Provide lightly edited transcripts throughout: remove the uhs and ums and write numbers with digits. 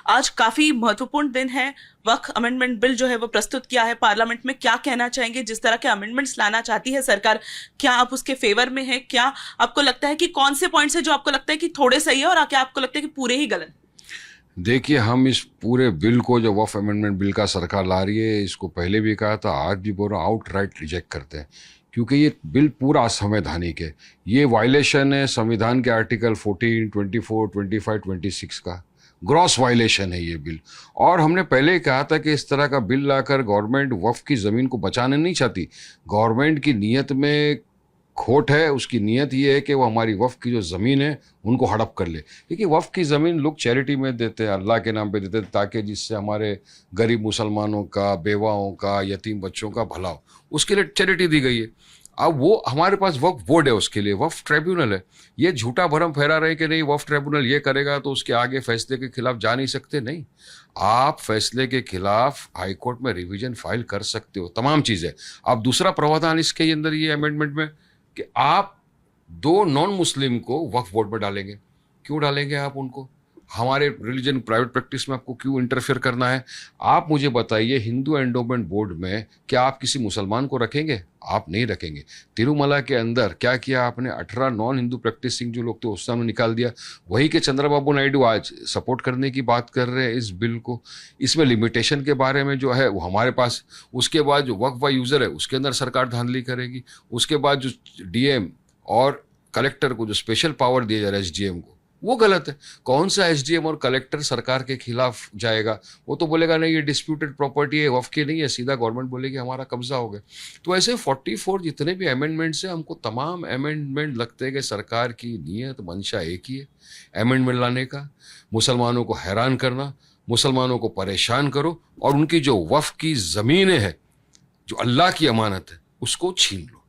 आज काफी महत्वपूर्ण दिन है। वक्फ अमेंडमेंट बिल जो है वो प्रस्तुत किया है पार्लियामेंट में। क्या कहना चाहेंगे जिस तरह के अमेंडमेंट्स लाना चाहती है सरकार? क्या आप उसके फेवर में है? क्या आपको लगता है कि कौन से पॉइंट्स है जो आपको लगता है कि थोड़े सही है और क्या आपको लगता है कि पूरे ही गलत? देखिए, हम इस पूरे बिल को जो वक्फ अमेंडमेंट बिल का सरकार ला रही है, इसको पहले भी कहा था, आज भी बोल रहा हूं, आउट राइट रिजेक्ट करते हैं, क्योंकि ये बिल पूरा असंवैधानिक है। ये वायलेशन है संविधान के आर्टिकल 14, 24, 25, 26 का। ग्रॉस वायलेशन है ये बिल। और हमने पहले ही कहा था कि इस तरह का बिल लाकर गवर्नमेंट वक्फ की ज़मीन को बचाना नहीं चाहती। गवर्नमेंट की नीयत में खोट है। उसकी नीयत ये है कि वो हमारी वफ़ की जो ज़मीन है उनको हड़प कर ले। देखिए, वफ़ की ज़मीन लोग चैरिटी में देते हैं, अल्लाह के नाम पे देते हैं, ताकि जिससे हमारे गरीब मुसलमानों का, बेवाओं का, यतीम बच्चों का भला हो, उसके लिए चैरिटी दी गई है। अब वो हमारे पास वक्फ बोर्ड है, उसके लिए वक्फ ट्रिब्यूनल है। ये झूठा भरम फैला रहे कि नहीं वक्फ ट्रिब्यूनल ये करेगा तो उसके आगे फैसले के खिलाफ जा नहीं सकते। नहीं, आप फैसले के खिलाफ हाईकोर्ट में रिवीजन फाइल कर सकते हो, तमाम चीज़ें। अब दूसरा प्रावधान इसके अंदर ये अमेंडमेंट में कि आप 2 नॉन मुस्लिम को वक्फ बोर्ड में डालेंगे। क्यों डालेंगे आप उनको? हमारे रिलीजन प्राइवेट प्रैक्टिस में आपको क्यों इंटरफेयर करना है? आप मुझे बताइए, हिंदू एंडोमेंट बोर्ड में क्या आप किसी मुसलमान को रखेंगे? आप नहीं रखेंगे। तिरुमला के अंदर क्या किया आपने? 18 नॉन हिंदू प्रैक्टिसिंग जो लोग थे उस सामने निकाल दिया। वही के चंद्रबाबू नायडू आज सपोर्ट करने की बात कर रहे हैं इस बिल को। इसमें लिमिटेशन के बारे में जो है वो हमारे पास, उसके बाद जो वक्फ यूज़र है उसके अंदर सरकार धांधली करेगी। उसके बाद जो डीएम और कलेक्टर को जो स्पेशल पावर दिया जा रहा है एसडीएम को, वो गलत है। कौन सा एसडीएम और कलेक्टर सरकार के खिलाफ जाएगा? वो तो बोलेगा नहीं ये डिस्प्यूटेड प्रॉपर्टी है, वक्फ की नहीं है, सीधा गवर्नमेंट बोलेगी हमारा कब्जा हो गया। तो ऐसे 44 जितने भी अमेंडमेंट्स हैं, हमको तमाम अमेंडमेंट लगते हैं कि सरकार की नीयत मंशा एक ही है, अमेंडमेंट लाने का, मुसलमानों को हैरान करना, मुसलमानों को परेशान करो और उनकी जो वक्फ की ज़मीनें हैं, जो अल्लाह की अमानत है, उसको छीन लो।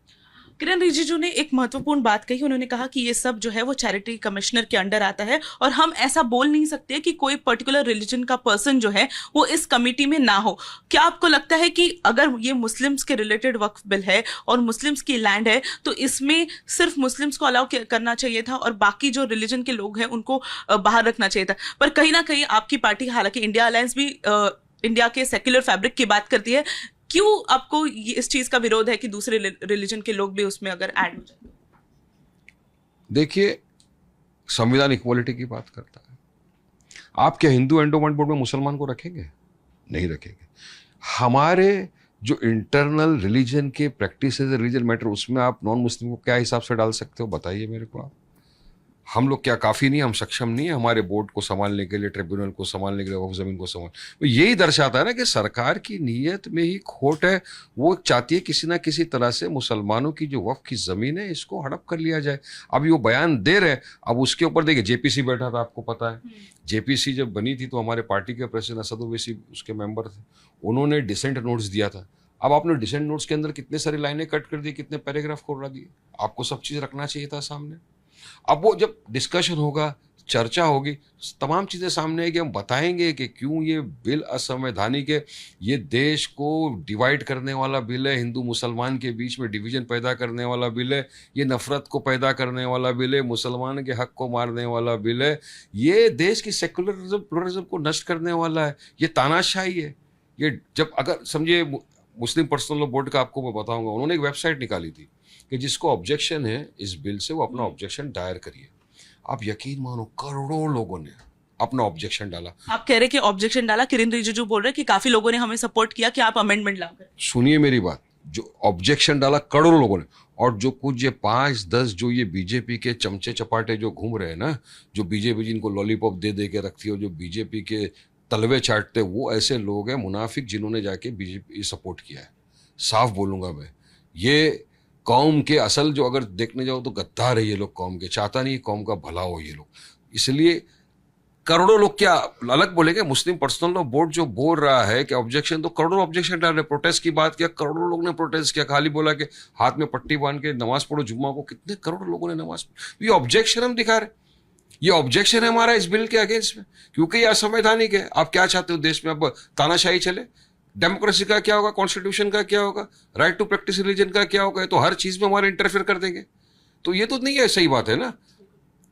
किरण रिजिजू ने एक महत्वपूर्ण बात कही। उन्होंने कहा कि ये सब जो है वो चैरिटी कमिश्नर के अंडर आता है और हम ऐसा बोल नहीं सकते कि कोई पर्टिकुलर रिलीजन का पर्सन जो है वो इस कमिटी में ना हो। क्या आपको लगता है कि अगर ये मुस्लिम्स के रिलेटेड वक्फ बिल है और मुस्लिम्स की लैंड है तो इसमें सिर्फ मुस्लिम्स को अलाउ करना चाहिए था और बाकी जो रिलीजन के लोग हैं उनको बाहर रखना चाहिए था? पर कहीं ना कहीं आपकी पार्टी, हालांकि इंडिया अलायंस भी इंडिया के सेक्युलर फैब्रिक की बात करती है, क्यों आपको ये इस चीज का विरोध है कि दूसरे रिलीजन के लोग भी उसमें अगर ऐड हो जाए? देखिए, संविधान इक्वालिटी की बात करता है। आप क्या हिंदू एंडोमेंट बोर्ड में मुसलमान को रखेंगे? नहीं रखेंगे। हमारे जो इंटरनल रिलीजन के प्रैक्टिस रिलीजन मैटर, उसमें आप नॉन मुस्लिम को क्या हिसाब से डाल सकते हो? बताइए मेरे को आप। हम लोग क्या काफ़ी नहीं, हम सक्षम नहीं है हमारे बोर्ड को संभालने के लिए, ट्रिब्यूनल को संभालने के लिए, वक्फ ज़मीन को संभाल? तो यही दर्शाता है ना कि सरकार की नीयत में ही खोट है। वो चाहती है किसी ना किसी तरह से मुसलमानों की जो वक्फ की ज़मीन है इसको हड़प कर लिया जाए। अब वो बयान दे रहे हैं। अब उसके ऊपर देखिए, जेपीसी बैठा था, आपको पता है। जेपीसी जब बनी थी तो हमारे पार्टी के प्रेसिडेंट असद ओवैसी उसके मेंबर थे। उन्होंने डिसेंट नोट्स दिया था। अब आपने डिसेंट नोट्स के अंदर कितने सारी लाइनें कट कर दी, कितने पैराग्राफ को उड़ा दिए। आपको सब चीज़ रखना चाहिए था सामने। अब वो जब डिस्कशन होगा, चर्चा होगी, तमाम चीज़ें सामने आएगी, हम बताएंगे कि क्यों ये बिल असंवैधानिक है। ये देश को डिवाइड करने वाला बिल है, हिंदू मुसलमान के बीच में डिवीजन पैदा करने वाला बिल है, ये नफरत को पैदा करने वाला बिल है, मुसलमान के हक को मारने वाला बिल है, ये देश की सेकुलरिज्म प्लुरलिज्म को नष्ट करने वाला है, ये तानाशाही है। ये जब अगर समझिए, मुस्लिम पर्सनल लॉ बोर्ड का आपको मैं बताऊंगा, उन्होंने एक वेबसाइट निकाली थी कि जिसको ऑब्जेक्शन है इस बिल से वो अपना ऑब्जेक्शन दायर करिए। आप यकीन मानो, करोड़ों लोगों ने अपना ऑब्जेक्शन डाला। आप कह रहे कि ऑब्जेक्शन डाला, किरण रिजिजू बोल रहे कि काफी लोगों ने हमें सपोर्ट किया कि आप अमेंडमेंट लाओ। सुनिए मेरी बात, जो ऑब्जेक्शन डाला करोड़ों लोगों ने, और जो कुछ ये 5-10 जो ये बीजेपी के चमचे चपाटे जो घूम रहे हैं ना, जो बीजेपी जिनको लॉलीपॉप दे दे के रखती है, जो बीजेपी के तलवे चाटते, वो ऐसे लोग हैं मुनाफिक जिन्होंने जाके बीजेपी सपोर्ट किया है। साफ बोलूंगा मैं, ये कौम के असल जो अगर देखने जाओ तो गद्दार है ये लोग, कौम के, चाहता नहीं कौम का भला हो ये लोग। इसलिए करोड़ों लोग क्या अलग बोलेंगे? मुस्लिम पर्सनल लॉ बोर्ड जो बोल रहा है कि ऑब्जेक्शन, तो करोड़ों ऑब्जेक्शन डाल रहे। प्रोटेस्ट की बात किया, करोड़ों लोग ने प्रोटेस्ट किया। खाली बोला कि हाथ में पट्टी बांध के नमाज पढ़ो जुम्मा को, कितने करोड़ों लोगों ने नमाज पढ़ी। ये ऑब्जेक्शन हम दिखा रहे, ये ऑब्जेक्शन है हमारा इस बिल के अगेंस्ट में, क्योंकि ये असंवैधानिक है। आप क्या चाहते हो देश में अब तानाशाही चले? डेमोक्रेसी का क्या होगा? कॉन्स्टिट्यूशन का क्या होगा? राइट टू प्रैक्टिस रिलीजन का क्या होगा? तो हर चीज में हमारे इंटरफेयर कर देंगे, तो ये तो नहीं है, सही बात है ना।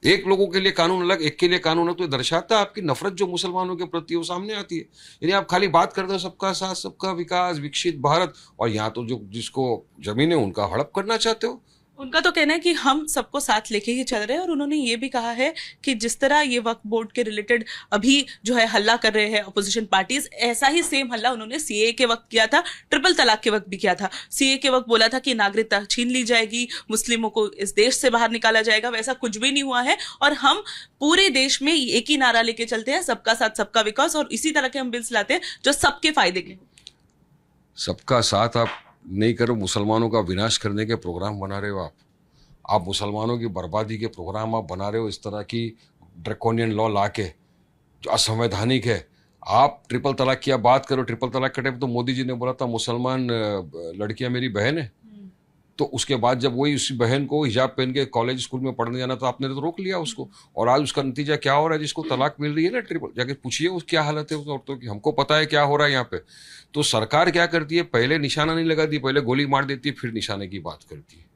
एक लोगों के लिए कानून अलग, एक के लिए कानून है, तो ये दर्शाता है आपकी नफरत जो मुसलमानों के प्रति वो सामने आती है। यानी आप खाली बात करते हो सबका साथ, सबका विकास, विकसित भारत, और यहाँ तो जो जिसको जमीन है उनका हड़प करना चाहते हो। उनका तो कहना है कि हम सबको साथ लेके ही चल रहे हैं, और उन्होंने ये भी कहा है कि जिस तरह ये वक्फ बोर्ड के रिलेटेड अभी जो है हल्ला कर रहे हैं अपोजिशन पार्टीज, ऐसा ही सेम हल्ला उन्होंने सीए के वक्त किया था, ट्रिपल तलाक के वक्त भी किया था। सीए के वक्त बोला था कि नागरिकता छीन ली जाएगी, मुस्लिमों को इस देश से बाहर निकाला जाएगा, वैसा कुछ भी नहीं हुआ है। और हम पूरे देश में एक ही नारा लेके चलते हैं, सबका साथ सबका विकास, और इसी तरह के हम बिल्स लाते हैं जो सबके फायदे के। सबका साथ आप नहीं करो, मुसलमानों का विनाश करने के प्रोग्राम बना रहे हो आप मुसलमानों की बर्बादी के प्रोग्राम आप बना रहे हो, इस तरह की ड्रैकोनियन लॉ लाके जो असंवैधानिक है। आप ट्रिपल तलाक की आप बात करो, ट्रिपल तलाक के टाइम तो मोदी जी ने बोला था मुसलमान लड़कियां मेरी बहन है, तो उसके बाद जब वही उसी बहन को हिजाब पहन के कॉलेज स्कूल में पढ़ने जाना, तो आपने तो रोक लिया उसको। और आज उसका नतीजा क्या हो रहा है, जिसको तलाक मिल रही है ना ट्रिपल, जाके पूछिए उस क्या हालत है उस औरतों की, हमको पता है क्या हो रहा है यहाँ पे। तो सरकार क्या करती है, पहले निशाना नहीं लगाती, पहले गोली मार देती है, फिर निशाने की बात करती है,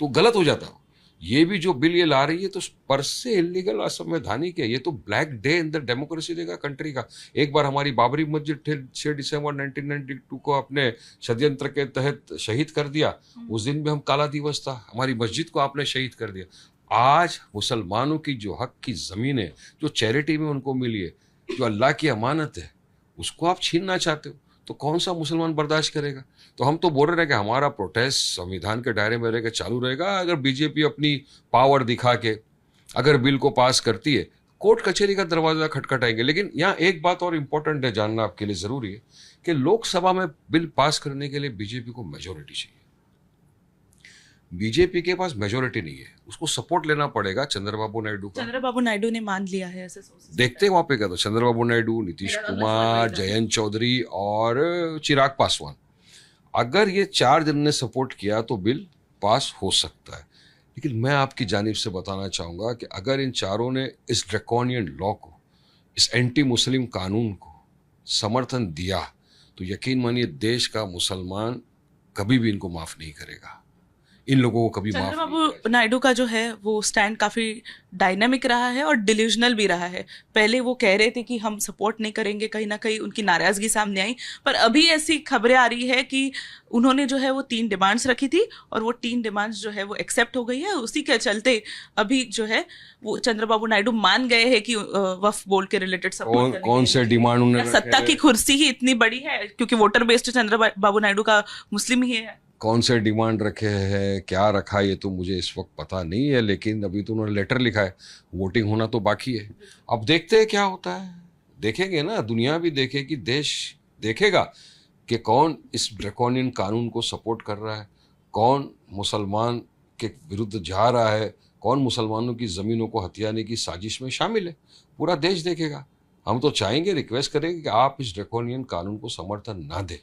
तो गलत हो जाता है। ये भी जो बिल ये ला रही है तो पर से इलीगल, असंवैधानिक है। ये तो black day in the democracy देगा कंट्री का। एक बार हमारी बाबरी मस्जिद 6 दिसंबर 1992 को अपने षड्यंत्र के तहत शहीद कर दिया, उस दिन भी हम काला दिवस था, हमारी मस्जिद को आपने शहीद कर दिया। आज मुसलमानों की जो हक की ज़मीन है, जो चैरिटी में उनको मिली है, जो अल्लाह की अमानत है, उसको आप छीनना चाहते हो, तो कौन सा मुसलमान बर्दाश्त करेगा। तो हम तो बोल रहे हैं कि हमारा प्रोटेस्ट संविधान के दायरे में रहकर चालू रहेगा। अगर बीजेपी अपनी पावर दिखा के अगर बिल को पास करती है, कोर्ट कचहरी का दरवाजा खटखटाएंगे। लेकिन यहाँ एक बात और इम्पोर्टेंट है, जानना आपके लिए ज़रूरी है कि लोकसभा में बिल पास करने के लिए बीजेपी को मेजोरिटी चाहिए। बीजेपी के पास मेजोरिटी नहीं है, उसको सपोर्ट लेना पड़ेगा चंद्रबाबू नायडू का। चंद्रबाबू नायडू ने मान लिया है ऐसे सोर्सेस। देखते हैं वहां पे क्या, तो चंद्रबाबू नायडू, नीतीश कुमार, जयंत चौधरी और चिराग पासवान, अगर ये 4 जन ने सपोर्ट किया तो बिल पास हो सकता है। लेकिन मैं आपकी जानिब से बताना चाहूँगा कि अगर इन चारों ने इस ड्रैकोनियन लॉ को, इस एंटी मुस्लिम कानून को समर्थन दिया, तो यकीन मानिए देश का मुसलमान कभी भी इनको माफ़ नहीं करेगा, इन लोगों को कभी माफ। चंद्रबाबू नायडू का जो है वो स्टैंड काफी डायनामिक रहा है और डिल्यूजनल भी रहा है। पहले वो कह रहे थे कि हम सपोर्ट नहीं करेंगे, कहीं ना कहीं उनकी नाराजगी सामने आई, पर अभी ऐसी खबरें आ रही है कि उन्होंने जो है वो 3 डिमांड्स रखी थी और वो 3 डिमांड्स जो है वो एक्सेप्ट हो गई है। उसी के चलते अभी जो है वो चंद्रबाबू नायडू मान गए हैं कि वक्फ बोर्ड के रिलेटेड सपोर्ट कौन से डिमांड उन्होंने, सत्ता की कुर्सी ही इतनी बड़ी है क्योंकि वोटर बेस्ड चंद्रबाबू नायडू का मुस्लिम ही है। कौन से डिमांड रखे हैं, क्या रखा, ये तो मुझे इस वक्त पता नहीं है। लेकिन अभी तो उन्होंने लेटर लिखा है, वोटिंग होना तो बाकी है। अब देखते हैं क्या होता है, देखेंगे ना, दुनिया भी देखेगी, देश देखेगा कि कौन इस ड्रैकोनियन कानून को सपोर्ट कर रहा है, कौन मुसलमान के विरुद्ध जा रहा है, कौन मुसलमानों की ज़मीनों को हथियाने की साजिश में शामिल है। पूरा देश देखेगा। हम तो चाहेंगे, रिक्वेस्ट करेंगे कि आप इस ड्रैकोनियन कानून को समर्थन ना दें।